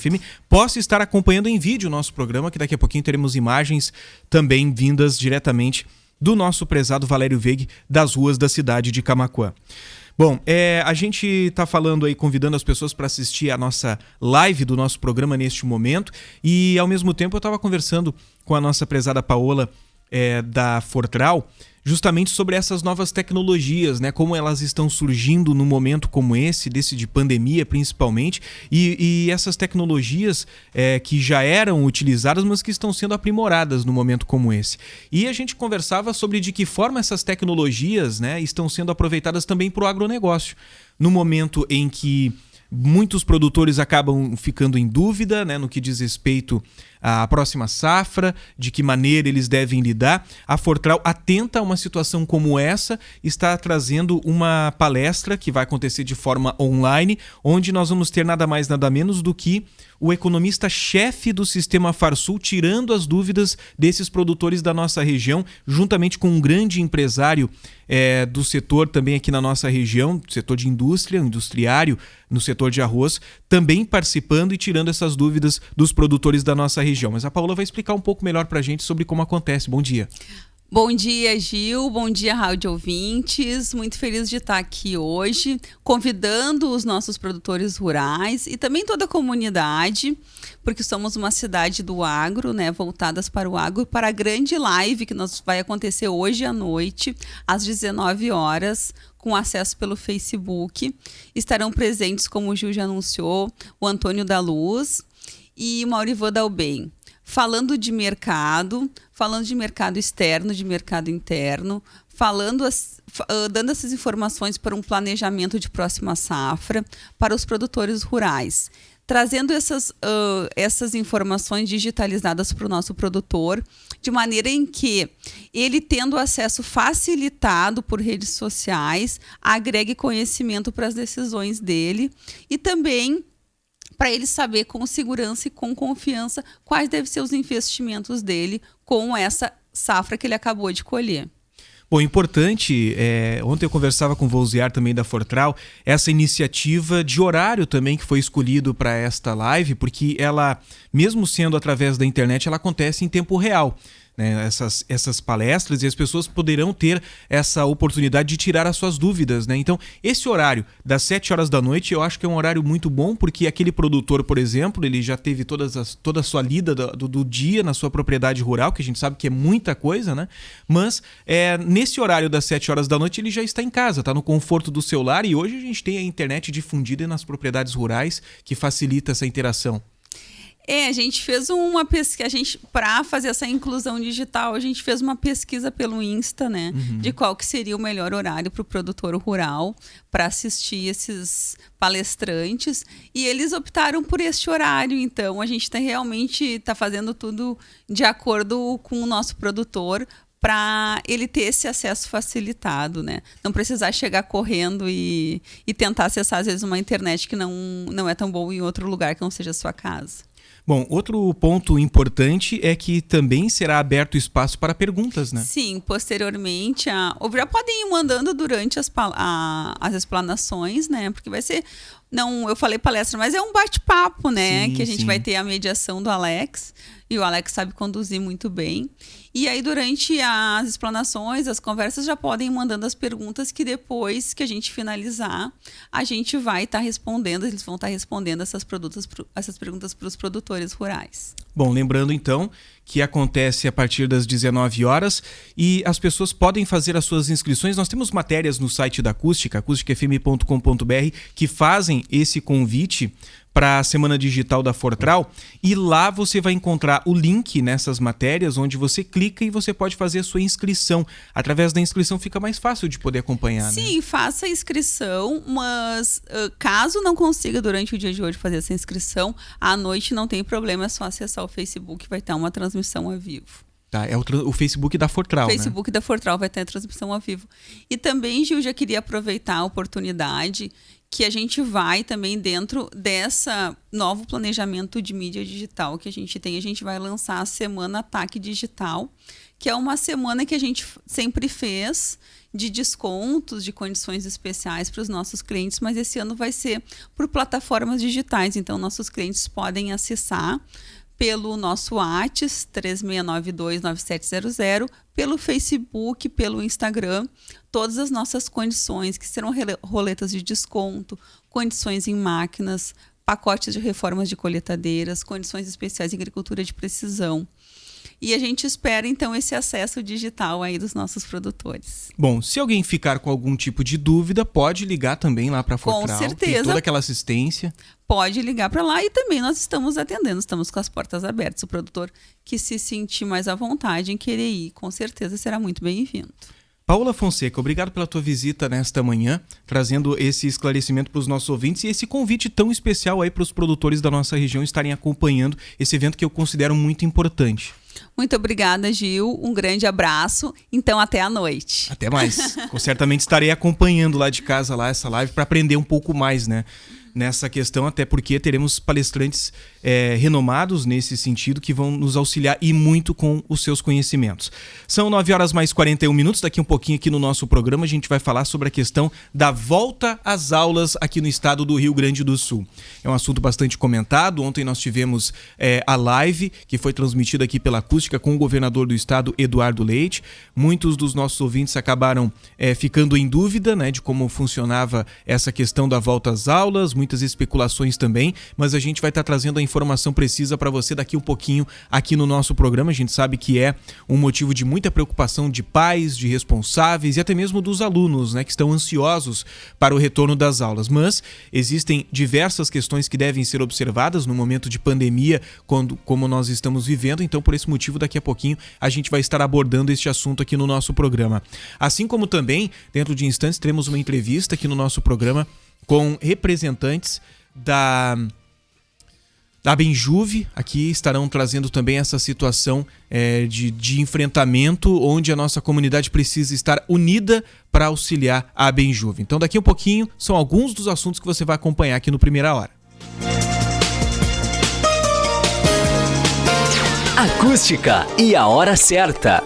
FM, possa estar acompanhando em vídeo o nosso programa, que daqui a pouquinho teremos imagens também vindas diretamente do nosso prezado Valério Veig, das ruas da cidade de Camaquã. Bom, a gente está falando aí, convidando as pessoas para assistir a nossa live do nosso programa neste momento, e ao mesmo tempo eu estava conversando com a nossa prezada Paola da Fortral, justamente sobre essas novas tecnologias, né? Como elas estão surgindo num momento como esse, desse de pandemia principalmente, e essas tecnologias que já eram utilizadas, mas que estão sendo aprimoradas num momento como esse. E a gente conversava sobre de que forma essas tecnologias, né, estão sendo aproveitadas também para o agronegócio. No momento em que muitos produtores acabam ficando em dúvida, né, no que diz respeito à próxima safra, de que maneira eles devem lidar. A Fortral, atenta a uma situação como essa, está trazendo uma palestra que vai acontecer de forma online, onde nós vamos ter nada mais nada menos do que o economista-chefe do Sistema Farsul tirando as dúvidas desses produtores da nossa região, juntamente com um grande empresário do setor também aqui na nossa região, setor de indústria, industriário, no setor de arroz, também participando e tirando essas dúvidas dos produtores da nossa região. Mas a Paola vai explicar um pouco melhor para a gente sobre como acontece. Bom dia. Bom dia, Gil. Bom dia, rádio ouvintes. Muito feliz de estar aqui hoje, convidando os nossos produtores rurais e também toda a comunidade, porque somos uma cidade do agro, né, voltadas para o agro, para a grande live que vai acontecer hoje à noite, às 19 horas, com acesso pelo Facebook. Estarão presentes, como o Gil já anunciou, o Antônio da Luz e o Maurivan Dalben. Falando de mercado externo, de mercado interno, dando essas informações para um planejamento de próxima safra para os produtores rurais, trazendo essas informações digitalizadas para o nosso produtor, de maneira em que ele, tendo acesso facilitado por redes sociais, agregue conhecimento para as decisões dele e também para ele saber com segurança e com confiança quais devem ser os investimentos dele com essa safra que ele acabou de colher. Bom, importante, ontem eu conversava com o Volziar também da Fortral, essa iniciativa de horário também que foi escolhido para esta live, porque ela, mesmo sendo através da internet, ela acontece em tempo real. Essas palestras, e as pessoas poderão ter essa oportunidade de tirar as suas dúvidas, né? Então, esse horário das 7 horas da noite, eu acho que é um horário muito bom, porque aquele produtor, por exemplo, ele já teve toda a sua lida do dia na sua propriedade rural, que a gente sabe que é muita coisa, né? Mas nesse horário das 7 horas da noite, ele já está em casa, está no conforto do seu lar, e hoje a gente tem a internet difundida nas propriedades rurais, que facilita essa interação. A gente fez uma pesquisa, para fazer essa inclusão digital, a gente fez uma pesquisa pelo Insta, né? De qual que seria o melhor horário para o produtor rural para assistir esses palestrantes, e eles optaram por este horário. Então, a gente realmente tá fazendo tudo de acordo com o nosso produtor, para ele ter esse acesso facilitado, né? Não precisar chegar correndo e tentar acessar, às vezes, uma internet que não é tão boa em outro lugar que não seja a sua casa. Bom, outro ponto importante é que também será aberto espaço para perguntas, né? Sim, posteriormente, já podem ir mandando durante as explanações, né? Porque vai ser, não, eu falei palestra, mas é um bate-papo, né? Sim, que a gente vai ter a mediação do Alex, e o Alex sabe conduzir muito bem. E aí, durante as explanações, as conversas, já podem ir mandando as perguntas, que depois que a gente finalizar, a gente vai estar respondendo, eles vão estar respondendo essas perguntas para os produtores rurais. Bom, lembrando então que acontece a partir das 19 horas e as pessoas podem fazer as suas inscrições. Nós temos matérias no site da Acústica, acusticafm.com.br, que fazem esse convite para a Semana Digital da Fortral, e lá você vai encontrar o link nessas matérias, onde você clica e você pode fazer a sua inscrição. Através da inscrição fica mais fácil de poder acompanhar, Sim, né? faça a inscrição, mas caso não consiga durante o dia de hoje fazer essa inscrição, à noite não tem problema, é só acessar o Facebook, vai estar uma transmissão ao vivo. Tá, é o Facebook da Fortral, né? O Facebook da Fortral vai ter a transmissão ao vivo. E também, Gil, já queria aproveitar a oportunidade que a gente vai também, dentro dessa novo planejamento de mídia digital que a gente tem, a gente vai lançar a Semana Ataque Digital, que é uma semana que a gente sempre fez de descontos, de condições especiais para os nossos clientes, mas esse ano vai ser por plataformas digitais. Então, nossos clientes podem acessar pelo nosso WhatsApp 36929700, pelo Facebook, pelo Instagram, todas as nossas condições, que serão roletas de desconto, condições em máquinas, pacotes de reformas de colheitadeiras, condições especiais em agricultura de precisão. E a gente espera, então, esse acesso digital aí dos nossos produtores. Bom, se alguém ficar com algum tipo de dúvida, pode ligar também lá para a Fortral. Com certeza. Tem toda aquela assistência. Pode ligar para lá e também nós estamos atendendo, estamos com as portas abertas. O produtor que se sentir mais à vontade em querer ir, com certeza será muito bem-vindo. Paula Fonseca, obrigado pela tua visita nesta manhã, trazendo esse esclarecimento para os nossos ouvintes e esse convite tão especial aí para os produtores da nossa região estarem acompanhando esse evento que eu considero muito importante. Muito obrigada, Gil. Um grande abraço. Então, até a noite. Até mais. Certamente estarei acompanhando lá de casa essa live para aprender um pouco mais, né? Nessa questão, até porque teremos palestrantes renomados nesse sentido que vão nos auxiliar e muito com os seus conhecimentos. São 9h41. Daqui um pouquinho aqui no nosso programa a gente vai falar sobre a questão da volta às aulas aqui no estado do Rio Grande do Sul. É um assunto bastante comentado. Ontem nós tivemos a live que foi transmitida aqui pela Acústica com o governador do estado, Eduardo Leite. Muitos dos nossos ouvintes acabaram ficando em dúvida, né, de como funcionava essa questão da volta às aulas, muitas especulações também, mas a gente vai estar trazendo a informação precisa para você daqui um pouquinho aqui no nosso programa. A gente sabe que é um motivo de muita preocupação de pais, de responsáveis e até mesmo dos alunos, né, que estão ansiosos para o retorno das aulas. Mas existem diversas questões que devem ser observadas no momento de pandemia, como nós estamos vivendo. Então, por esse motivo, daqui a pouquinho a gente vai estar abordando este assunto aqui no nosso programa. Assim como também, dentro de instantes, teremos uma entrevista aqui no nosso programa com representantes da Benjuve. Aqui estarão trazendo também essa situação de enfrentamento, onde a nossa comunidade precisa estar unida para auxiliar a Benjuve. Então, daqui a um pouquinho, são alguns dos assuntos que você vai acompanhar aqui no Primeira Hora. Acústica e a hora certa.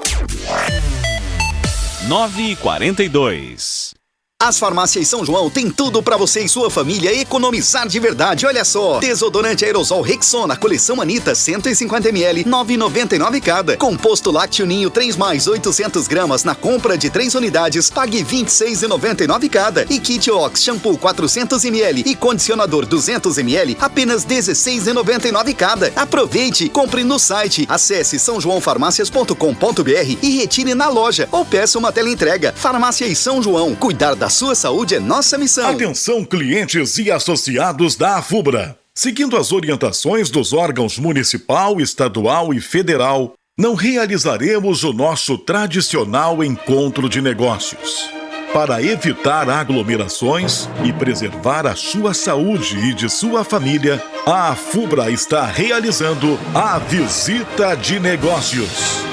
9h42. As farmácias São João tem tudo pra você e sua família economizar de verdade. Olha só, desodorante aerosol Rexona, coleção Anitta, 150ml, 9,99 cada. Composto lácteo Ninho 3+, 800 gramas, na compra de 3 unidades, pague 26,99 cada. E Kit Ox, shampoo 400ml e condicionador 200ml, apenas 16,99 cada. Aproveite, compre no site, acesse sãojoãofarmácias.com.br e retire na loja ou peça uma teleentrega. Farmácias São João, cuidar da sua saúde é nossa missão. Atenção, clientes e associados da AFUBRA. Seguindo as orientações dos órgãos municipal, estadual e federal, não realizaremos o nosso tradicional encontro de negócios. Para evitar aglomerações e preservar a sua saúde e de sua família, a AFUBRA está realizando a Visita de Negócios.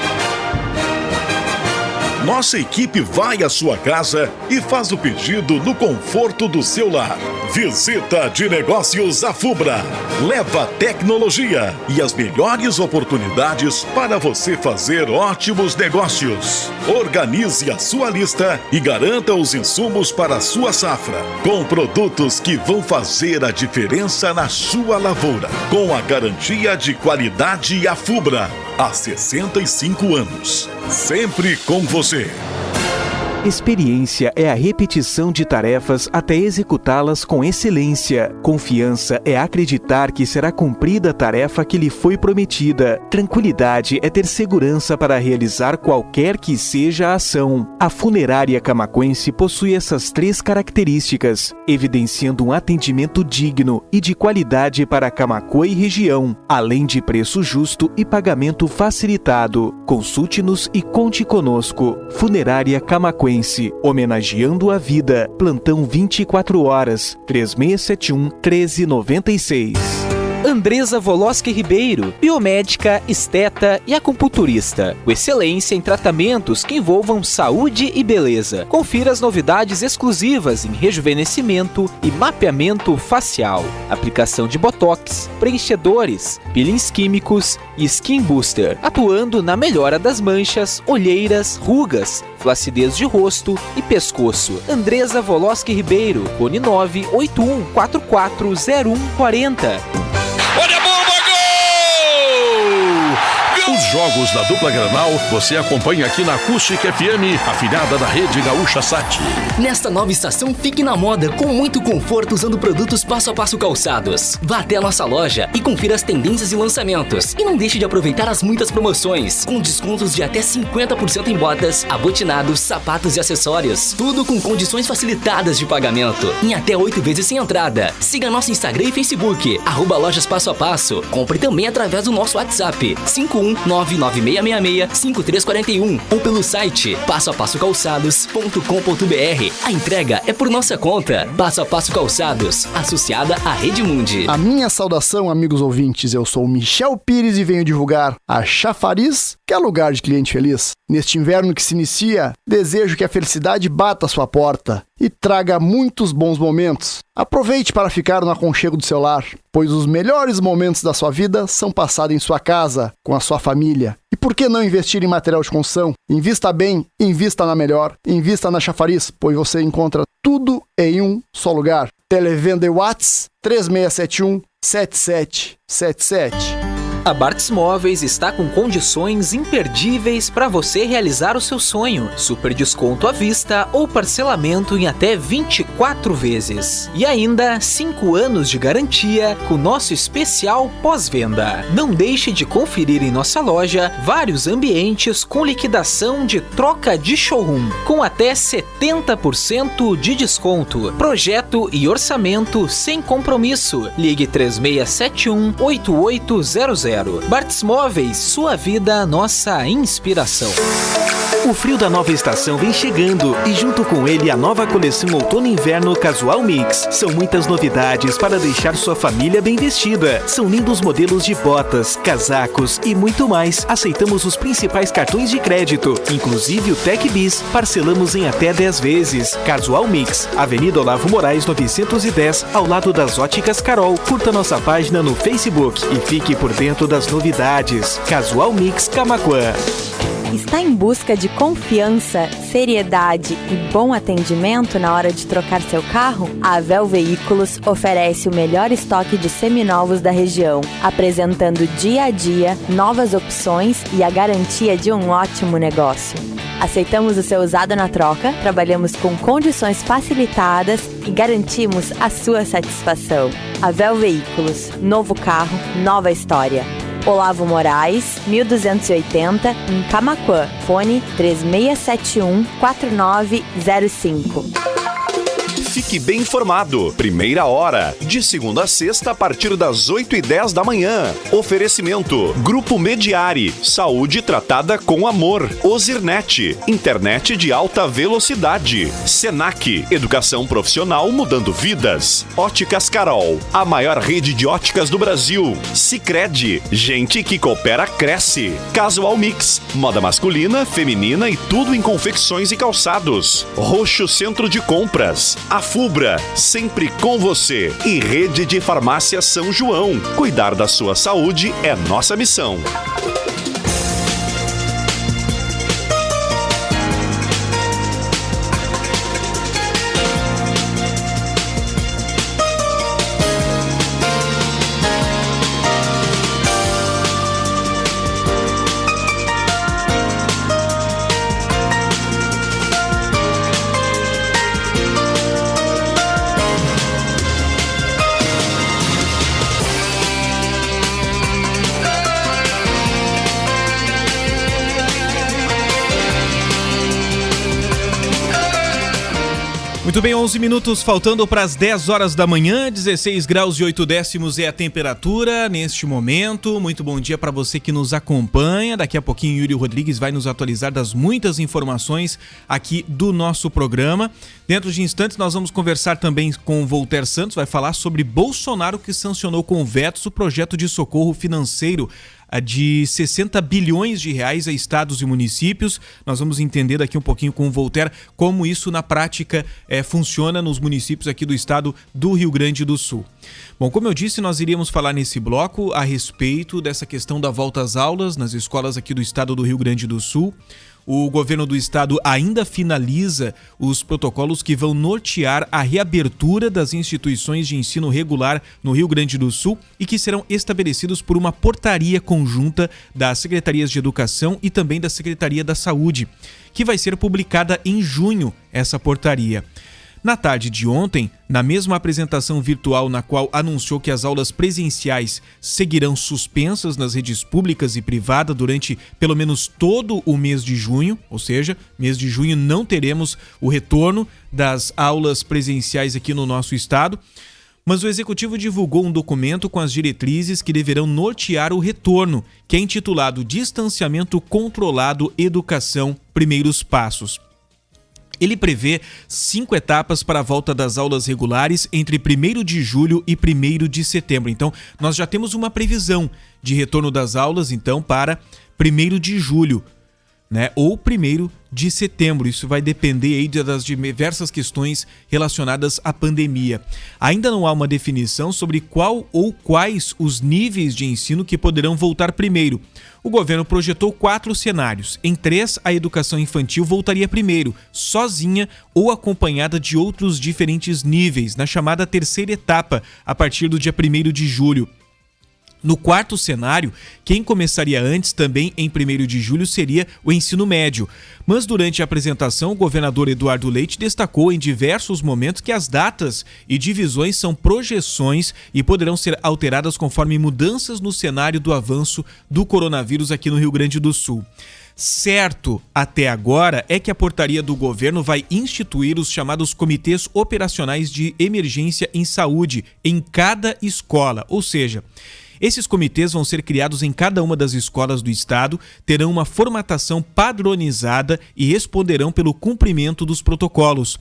Nossa equipe vai à sua casa e faz o pedido no conforto do seu lar. Visita de Negócios AFUBRA. Leva tecnologia e as melhores oportunidades para você fazer ótimos negócios. Organize a sua lista e garanta os insumos para a sua safra, com produtos que vão fazer a diferença na sua lavoura. Com a garantia de qualidade AFUBRA. Há 65 anos. Sempre com você. Experiência é a repetição de tarefas até executá-las com excelência. Confiança é acreditar que será cumprida a tarefa que lhe foi prometida. Tranquilidade é ter segurança para realizar qualquer que seja a ação. A Funerária Camaquense possui essas 3 características, evidenciando um atendimento digno e de qualidade para Camaquã e região, além de preço justo e pagamento facilitado. Consulte-nos e conte conosco. Funerária Camaquense, homenageando a vida. Plantão 24 horas, 3671-1396. Andresa Voloski Ribeiro, biomédica, esteta e acupunturista. Com excelência em tratamentos que envolvam saúde e beleza. Confira as novidades exclusivas em rejuvenescimento e mapeamento facial. Aplicação de botox, preenchedores, peelings químicos e skin booster. Atuando na melhora das manchas, olheiras, rugas, flacidez de rosto e pescoço. Andresa Voloski Ribeiro, fone 981440140. Olha a bomba, gol! Os jogos da dupla Granal você acompanha aqui na Acústica FM, afiliada da Rede Gaúcha Sat. Nesta nova estação, fique na moda com muito conforto usando produtos Passo a Passo Calçados. Vá até a nossa loja e confira as tendências e lançamentos. E não deixe de aproveitar as muitas promoções, com descontos de até 50% em botas, abotinados, sapatos e acessórios. Tudo com condições facilitadas de pagamento, em até 8 vezes sem entrada. Siga nosso Instagram e Facebook, @lojas Passo a Passo. Compre também através do nosso WhatsApp, 51996665341 ou pelo site passoapassocalçados.com.br. A entrega é por nossa conta. Passo a Passo Calçados, associada à Rede Mundi. A minha saudação, amigos ouvintes. Eu sou o Michel Pires e venho divulgar a Chafariz, que é lugar de cliente feliz. Neste inverno que se inicia, desejo que a felicidade bata a sua porta e traga muitos bons momentos. Aproveite para ficar no aconchego do seu lar, pois os melhores momentos da sua vida são passados em sua casa, com a sua família. E por que não investir em material de construção? Invista bem, invista na melhor, invista na Chafariz, pois você encontra tudo em um só lugar. Televenda e Whats 3671-7777. A Bartz Móveis está com condições imperdíveis para você realizar o seu sonho. Super desconto à vista ou parcelamento em até 24 vezes. E ainda 5 anos de garantia com nosso especial pós-venda. Não deixe de conferir em nossa loja vários ambientes com liquidação de troca de showroom, com até 70% de desconto. Projeto e orçamento sem compromisso. Ligue 3671-8800. Bartz Móveis, sua vida, nossa inspiração. O frio da nova estação vem chegando e junto com ele a nova coleção Outono e Inverno Casual Mix. São muitas novidades para deixar sua família bem vestida. São lindos modelos de botas, casacos e muito mais. Aceitamos os principais cartões de crédito, inclusive o Tec Bis. Parcelamos em até 10 vezes. Casual Mix, Avenida Olavo Moraes 910, ao lado das Óticas Carol. Curta nossa página no Facebook e fique por dentro das novidades. Casual Mix Camaquã. Está em busca de confiança, seriedade e bom atendimento na hora de trocar seu carro? A Avel Veículos oferece o melhor estoque de seminovos da região, apresentando dia a dia novas opções e a garantia de um ótimo negócio. Aceitamos o seu usado na troca, trabalhamos com condições facilitadas e garantimos a sua satisfação. Avel Veículos, novo carro, nova história. Olavo Moraes, 1280, em Camaquã. Fone 3671-4905. Fique bem informado. Primeira hora, de segunda a sexta, a partir das 8h10 da manhã. Oferecimento: Grupo Mediari, saúde tratada com amor. Ozirnet, internet de alta velocidade. Senac, educação profissional mudando vidas. Óticas Carol, a maior rede de óticas do Brasil. Sicredi, gente que coopera cresce. Casual Mix, moda masculina, feminina e tudo em confecções e calçados. Roxo Centro de Compras. A Fubra, sempre com você. E Rede de Farmácia São João. Cuidar da sua saúde é nossa missão. Muito bem, 11 minutos faltando para as 10 horas da manhã, 16 graus e 8 décimos é a temperatura neste momento. Muito bom dia para você que nos acompanha. Daqui a pouquinho Yuri Rodrigues vai nos atualizar das muitas informações aqui do nosso programa. Dentro de instantes nós vamos conversar também com o Voltaire Santos, vai falar sobre Bolsonaro que sancionou com vetos o projeto de socorro financeiro de 60 bilhões de reais a estados e municípios. Nós vamos entender daqui um pouquinho com o Voltaire como isso na prática funciona nos municípios aqui do estado do Rio Grande do Sul. Bom, como eu disse, nós iríamos falar nesse bloco a respeito dessa questão da volta às aulas nas escolas aqui do estado do Rio Grande do Sul. O governo do estado ainda finaliza os protocolos que vão nortear a reabertura das instituições de ensino regular no Rio Grande do Sul e que serão estabelecidos por uma portaria conjunta das Secretarias de Educação e também da Secretaria da Saúde, que vai ser publicada em junho, essa portaria. Na tarde de ontem, na mesma apresentação virtual na qual anunciou que as aulas presenciais seguirão suspensas nas redes públicas e privadas durante pelo menos todo o mês de junho, ou seja, mês de junho não teremos o retorno das aulas presenciais aqui no nosso estado, mas o executivo divulgou um documento com as diretrizes que deverão nortear o retorno, que é intitulado Distanciamento Controlado Educação Primeiros Passos. Ele prevê 5 etapas para a volta das aulas regulares entre 1º de julho e 1º de setembro. Então, nós já temos uma previsão de retorno das aulas, então, para 1º de julho, né? Ou 1º de setembro. Isso vai depender aí das diversas questões relacionadas à pandemia. Ainda não há uma definição sobre qual ou quais os níveis de ensino que poderão voltar primeiro. O governo projetou 4 cenários. Em 3, a educação infantil voltaria primeiro, sozinha ou acompanhada de outros diferentes níveis, na chamada terceira etapa, a partir do dia 1º de julho. No 4º cenário, quem começaria antes, também em 1º de julho, seria o ensino médio. Mas durante a apresentação, o governador Eduardo Leite destacou em diversos momentos que as datas e divisões são projeções e poderão ser alteradas conforme mudanças no cenário do avanço do coronavírus aqui no Rio Grande do Sul. Certo, até agora, é que a portaria do governo vai instituir os chamados comitês operacionais de emergência em saúde em cada escola, ou seja, esses comitês vão ser criados em cada uma das escolas do estado, terão uma formatação padronizada e responderão pelo cumprimento dos protocolos.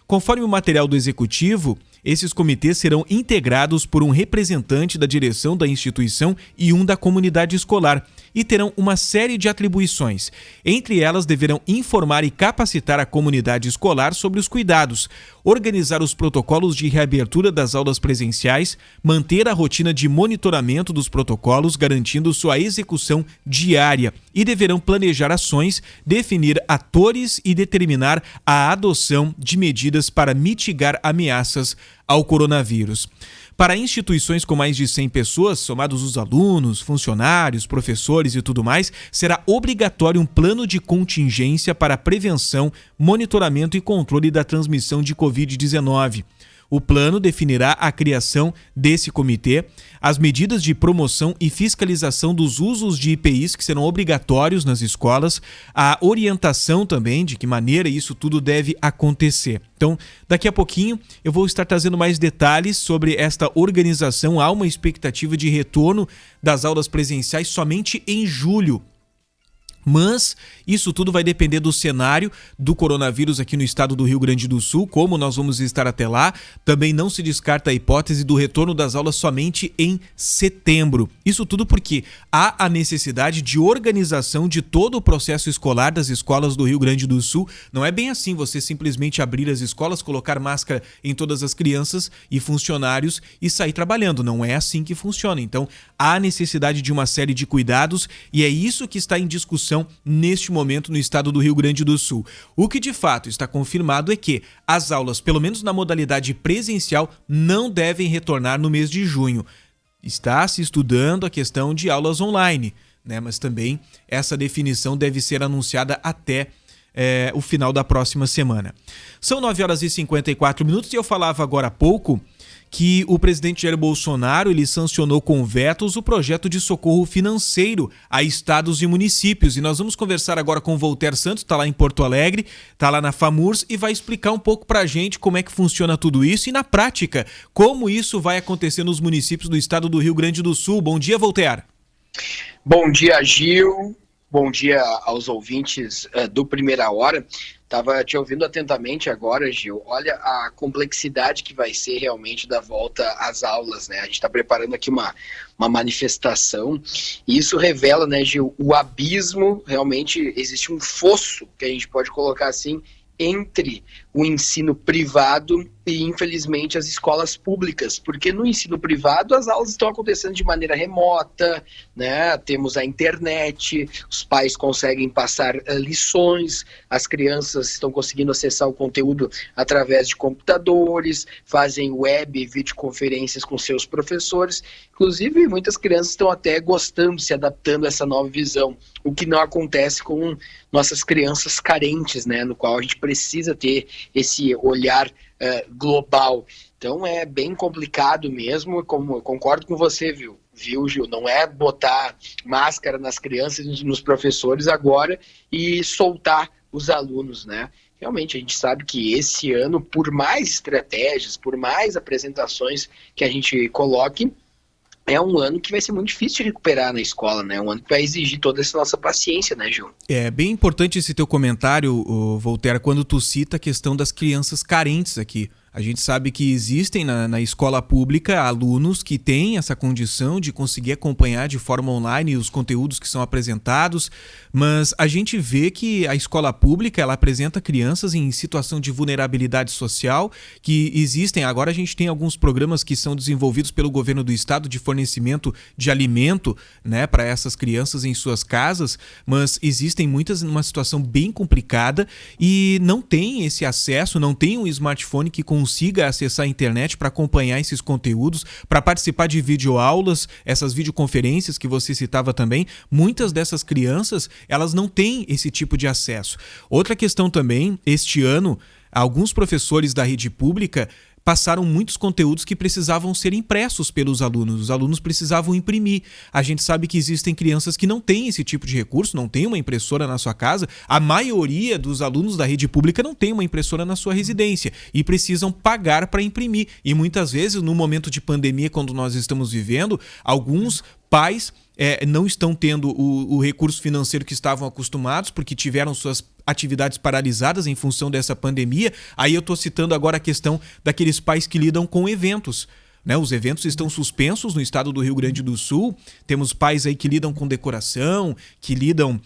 Conforme o material do executivo, esses comitês serão integrados por um representante da direção da instituição e um da comunidade escolar e terão uma série de atribuições. Entre elas, deverão informar e capacitar a comunidade escolar sobre os cuidados, organizar os protocolos de reabertura das aulas presenciais, manter a rotina de monitoramento dos protocolos, garantindo sua execução diária, e deverão planejar ações, definir atores e determinar a adoção de medidas para mitigar ameaças ao coronavírus. Para instituições com mais de 100 pessoas, somados os alunos, funcionários, professores e tudo mais, será obrigatório um plano de contingência para prevenção, monitoramento e controle da transmissão de Covid-19. O plano definirá a criação desse comitê, as medidas de promoção e fiscalização dos usos de EPIs que serão obrigatórios nas escolas, a orientação também de que maneira isso tudo deve acontecer. Então, daqui a pouquinho eu vou estar trazendo mais detalhes sobre esta organização. Há uma expectativa de retorno das aulas presenciais somente em julho. Mas isso tudo vai depender do cenário do coronavírus aqui no estado do Rio Grande do Sul, como nós vamos estar até lá. Também não se descarta a hipótese do retorno das aulas somente em setembro. Isso tudo porque há a necessidade de organização de todo o processo escolar das escolas do Rio Grande do Sul. Não é bem assim você simplesmente abrir as escolas, colocar máscara em todas as crianças e funcionários e sair trabalhando. Não é assim que funciona. Então, há necessidade de uma série de cuidados e é isso que está em discussão neste momento no estado do Rio Grande do Sul. O que de fato está confirmado é que as aulas, pelo menos na modalidade presencial, não devem retornar no mês de junho. Está se estudando a questão de aulas online, né? Mas também essa definição deve ser anunciada até o final da próxima semana. São 9 horas e 54 minutos e eu falava agora há pouco que o presidente Jair Bolsonaro ele sancionou com vetos o projeto de socorro financeiro a estados e municípios. E nós vamos conversar agora com o Voltaire Santos, está lá em Porto Alegre, está lá na FAMURS e vai explicar um pouco para a gente como é que funciona tudo isso e, na prática, como isso vai acontecer nos municípios do estado do Rio Grande do Sul. Bom dia, Voltaire. Bom dia, Gil. Bom dia aos ouvintes do Primeira Hora. Estava te ouvindo atentamente agora, Gil. Olha a complexidade que vai ser realmente da volta às aulas, né? A gente está preparando aqui uma manifestação e isso revela, né, Gil, o abismo. Realmente existe um fosso, que a gente pode colocar assim, entre o ensino privado e, infelizmente, as escolas públicas, porque no ensino privado as aulas estão acontecendo de maneira remota, né? Temos a internet, os pais conseguem passar lições, as crianças estão conseguindo acessar o conteúdo através de computadores, fazem web e videoconferências com seus professores, inclusive muitas crianças estão até gostando, se adaptando a essa nova visão, o que não acontece com nossas crianças carentes, né? No qual a gente precisa ter esse olhar global. Então é bem complicado mesmo, como eu concordo com você, viu, Gil? Não é botar máscara nas crianças e nos professores agora e soltar os alunos, né? Realmente a gente sabe que esse ano, por mais estratégias, por mais apresentações que a gente coloque, é um ano que vai ser muito difícil de recuperar na escola, né? Um ano que vai exigir toda essa nossa paciência, né, Gil? É bem importante esse teu comentário, Voltaire, quando tu cita a questão das crianças carentes aqui. A gente sabe que existem na escola pública alunos que têm essa condição de conseguir acompanhar de forma online os conteúdos que são apresentados, mas a gente vê que a escola pública ela apresenta crianças em situação de vulnerabilidade social, que existem. Agora a gente tem alguns programas que são desenvolvidos pelo governo do estado de fornecimento de alimento, né, para essas crianças em suas casas, mas existem muitas numa situação bem complicada e não tem esse acesso, não tem um smartphone que consiga acessar a internet para acompanhar esses conteúdos, para participar de videoaulas, essas videoconferências que você citava também. Muitas dessas crianças, elas não têm esse tipo de acesso. Outra questão também, este ano, alguns professores da rede pública passaram muitos conteúdos que precisavam ser impressos pelos alunos. Os alunos precisavam imprimir. A gente sabe que existem crianças que não têm esse tipo de recurso, não tem uma impressora na sua casa. A maioria dos alunos da rede pública não tem uma impressora na sua residência e precisam pagar para imprimir. E muitas vezes, no momento de pandemia, quando nós estamos vivendo, alguns pais não estão tendo o recurso financeiro que estavam acostumados, porque tiveram suas atividades paralisadas em função dessa pandemia. Aí eu estou citando agora a questão daqueles pais que lidam com eventos. Né, os eventos estão suspensos no estado do Rio Grande do Sul. Temos pais aí que lidam com decoração, que lidam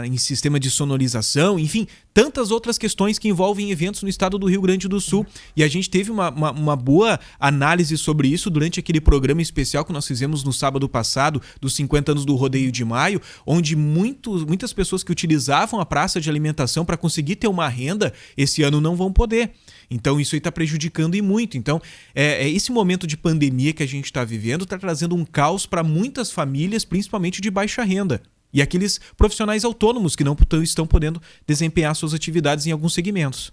em sistema de sonorização, enfim, tantas outras questões que envolvem eventos no estado do Rio Grande do Sul. E a gente teve uma boa análise sobre isso durante aquele programa especial que nós fizemos no sábado passado, dos 50 anos do Rodeio de Maio, onde muitas pessoas que utilizavam a praça de alimentação para conseguir ter uma renda, esse ano não vão poder. Então isso aí está prejudicando e muito. Então esse momento de pandemia que a gente está vivendo está trazendo um caos para muitas famílias, principalmente de baixa renda. E aqueles profissionais autônomos que não estão podendo desempenhar suas atividades em alguns segmentos.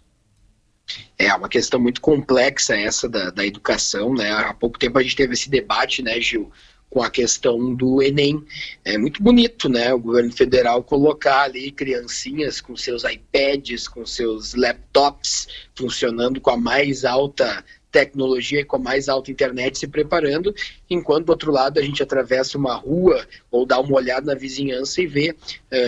É uma questão muito complexa essa da educação, né? Há pouco tempo a gente teve esse debate, né, Gil, com a questão do Enem. É muito bonito, né, o governo federal colocar ali criancinhas com seus iPads, com seus laptops, funcionando com a mais alta tecnologia e com a mais alta internet se preparando, enquanto do outro lado a gente atravessa uma rua ou dá uma olhada na vizinhança e vê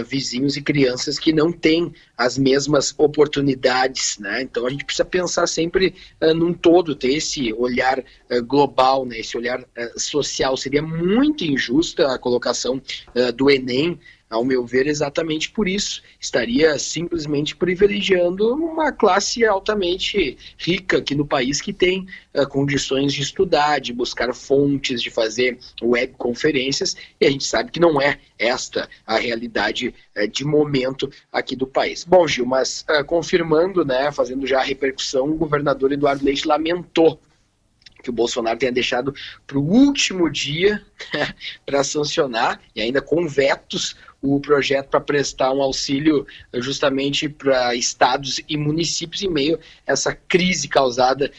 vizinhos e crianças que não têm as mesmas oportunidades, né? Então a gente precisa pensar sempre num todo, ter esse olhar global, né? Esse olhar social. Seria muito injusta a colocação do Enem, ao meu ver, exatamente por isso. Estaria simplesmente privilegiando uma classe altamente rica aqui no país que tem condições de estudar, de buscar fontes, de fazer webconferências, e a gente sabe que não é esta a realidade de momento aqui do país. Bom, Gil, mas confirmando, né, fazendo já a repercussão, o governador Eduardo Leite lamentou que o Bolsonaro tenha deixado para o último dia para sancionar, e ainda com vetos, o projeto para prestar um auxílio justamente para estados e municípios em meio a essa crise causada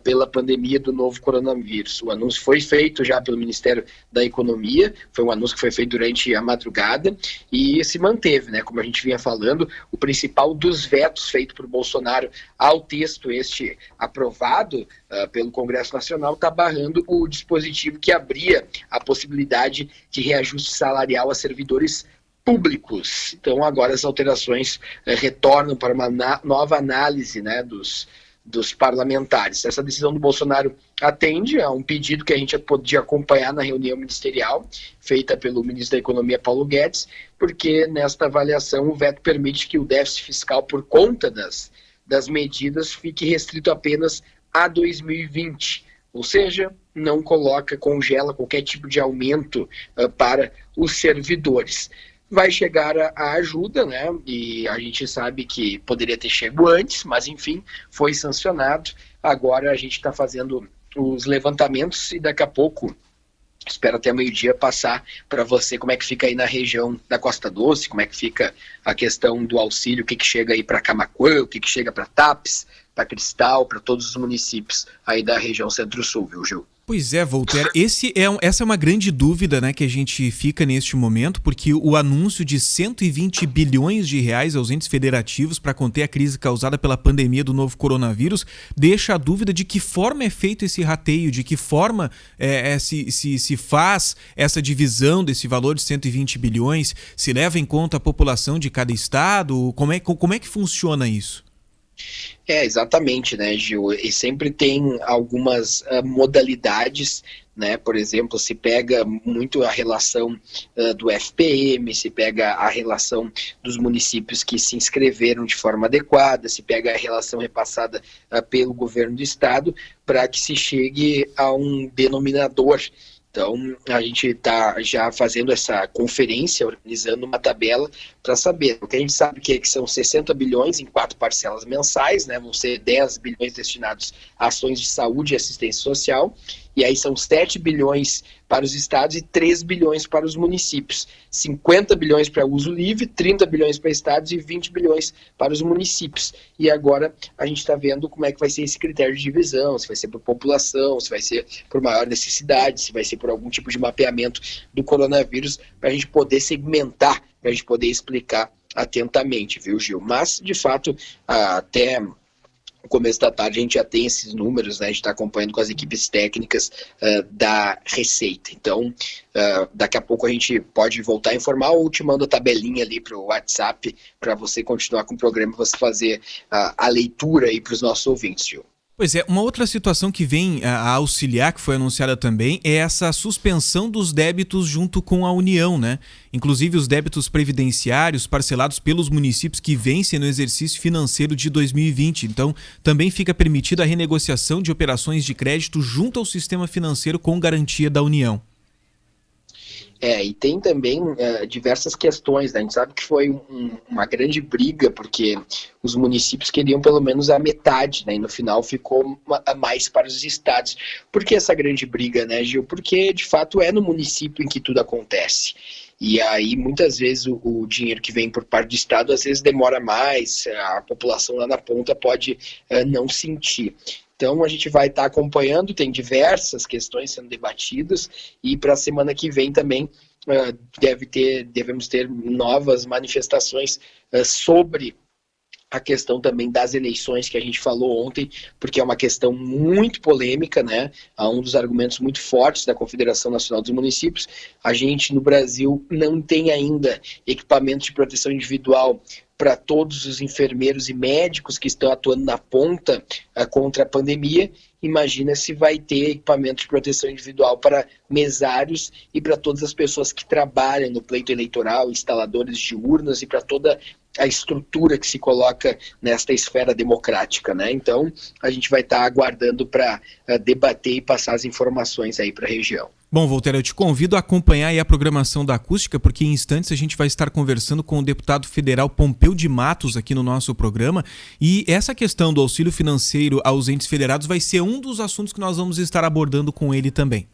pela pandemia do novo coronavírus. O anúncio foi feito já pelo Ministério da Economia, foi um anúncio que foi feito durante a madrugada e se manteve, né? Como a gente vinha falando, o principal dos vetos feito por Bolsonaro ao texto este aprovado pelo Congresso Nacional está barrando o dispositivo que abria a possibilidade de reajuste salarial a servidores públicos. Então agora as alterações retornam para uma nova análise, né, dos parlamentares. Essa decisão do Bolsonaro atende a um pedido que a gente podia acompanhar na reunião ministerial feita pelo ministro da Economia, Paulo Guedes, porque nesta avaliação o veto permite que o déficit fiscal por conta das medidas fique restrito apenas a 2020, ou seja, não congela qualquer tipo de aumento para os servidores. Vai chegar a ajuda, né? E a gente sabe que poderia ter chegado antes, mas enfim, foi sancionado. Agora a gente está fazendo os levantamentos e daqui a pouco, espero até meio-dia passar para você como é que fica aí na região da Costa Doce, como é que fica a questão do auxílio, o que chega aí para Camaquã, o que chega para Tapes, para Cristal, para todos os municípios aí da região Centro-Sul, viu, Gil? Pois é, Voltaire, essa é uma grande dúvida, né, que a gente fica neste momento, porque o anúncio de 120 bilhões de reais aos entes federativos para conter a crise causada pela pandemia do novo coronavírus deixa a dúvida de que forma é feito esse rateio, de que forma se faz essa divisão desse valor de 120 bilhões, se leva em conta a população de cada estado, como é que funciona isso? Exatamente, né, Gil? E sempre tem algumas modalidades, né? Por exemplo, se pega muito a relação do FPM, se pega a relação dos municípios que se inscreveram de forma adequada, se pega a relação repassada pelo governo do estado, para que se chegue a um denominador. Então, a gente está já fazendo essa conferência, organizando uma tabela para saber. O que a gente sabe que são 60 bilhões em 4 parcelas mensais, né? Vão ser 10 bilhões destinados a ações de saúde e assistência social, e aí são 7 bilhões para os estados e 3 bilhões para os municípios. 50 bilhões para uso livre, 30 bilhões para estados e 20 bilhões para os municípios. E agora a gente está vendo como é que vai ser esse critério de divisão, se vai ser por população, se vai ser por maior necessidade, se vai ser por algum tipo de mapeamento do coronavírus, para a gente poder segmentar, para a gente poder explicar atentamente, viu, Gil? Mas, de fato, até no começo da tarde a gente já tem esses números, né? A gente está acompanhando com as equipes técnicas da Receita. Então, daqui a pouco a gente pode voltar a informar ou te mando a tabelinha ali para o WhatsApp para você continuar com o programa e você fazer a leitura aí para os nossos ouvintes, Gil. Pois é, uma outra situação que vem a auxiliar, que foi anunciada também, é essa suspensão dos débitos junto com a União, né? Inclusive os débitos previdenciários parcelados pelos municípios que vencem no exercício financeiro de 2020. Então, também fica permitida a renegociação de operações de crédito junto ao sistema financeiro com garantia da União. E tem também diversas questões, né? A gente sabe que foi uma grande briga, porque os municípios queriam pelo menos a metade, né? E no final ficou mais para os estados. Por que essa grande briga, né, Gil? Porque, de fato, é no município em que tudo acontece. E aí, muitas vezes, o dinheiro que vem por parte do estado, às vezes demora mais, a população lá na ponta pode não sentir. Então, a gente vai estar acompanhando, tem diversas questões sendo debatidas e para a semana que vem também devemos ter novas manifestações sobre a questão também das eleições que a gente falou ontem, porque é uma questão muito polêmica, né? Um dos argumentos muito fortes da Confederação Nacional dos Municípios. A gente, no Brasil, não tem ainda equipamento de proteção individual para todos os enfermeiros e médicos que estão atuando na ponta contra a pandemia. Imagina se vai ter equipamento de proteção individual para mesários e para todas as pessoas que trabalham no pleito eleitoral, instaladores de urnas e para toda a estrutura que se coloca nesta esfera democrática, né? Então, a gente vai estar aguardando para debater e passar as informações aí para a região. Bom, Voltaire, eu te convido a acompanhar aí a programação da Acústica, porque em instantes a gente vai estar conversando com o deputado federal Pompeu de Matos aqui no nosso programa, e essa questão do auxílio financeiro aos entes federados vai ser um dos assuntos que nós vamos estar abordando com ele também.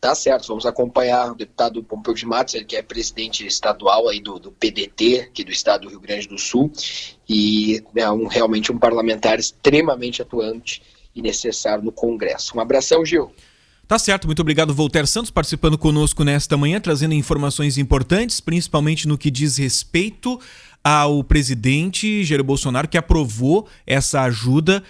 Tá certo, vamos acompanhar o deputado Pompeu de Matos, ele que é presidente estadual aí do PDT, aqui do estado do Rio Grande do Sul, e é realmente um parlamentar extremamente atuante e necessário no Congresso. Um abração, Gil. Tá certo, muito obrigado, Voltaire Santos, participando conosco nesta manhã, trazendo informações importantes, principalmente no que diz respeito ao presidente Jair Bolsonaro, que aprovou essa ajuda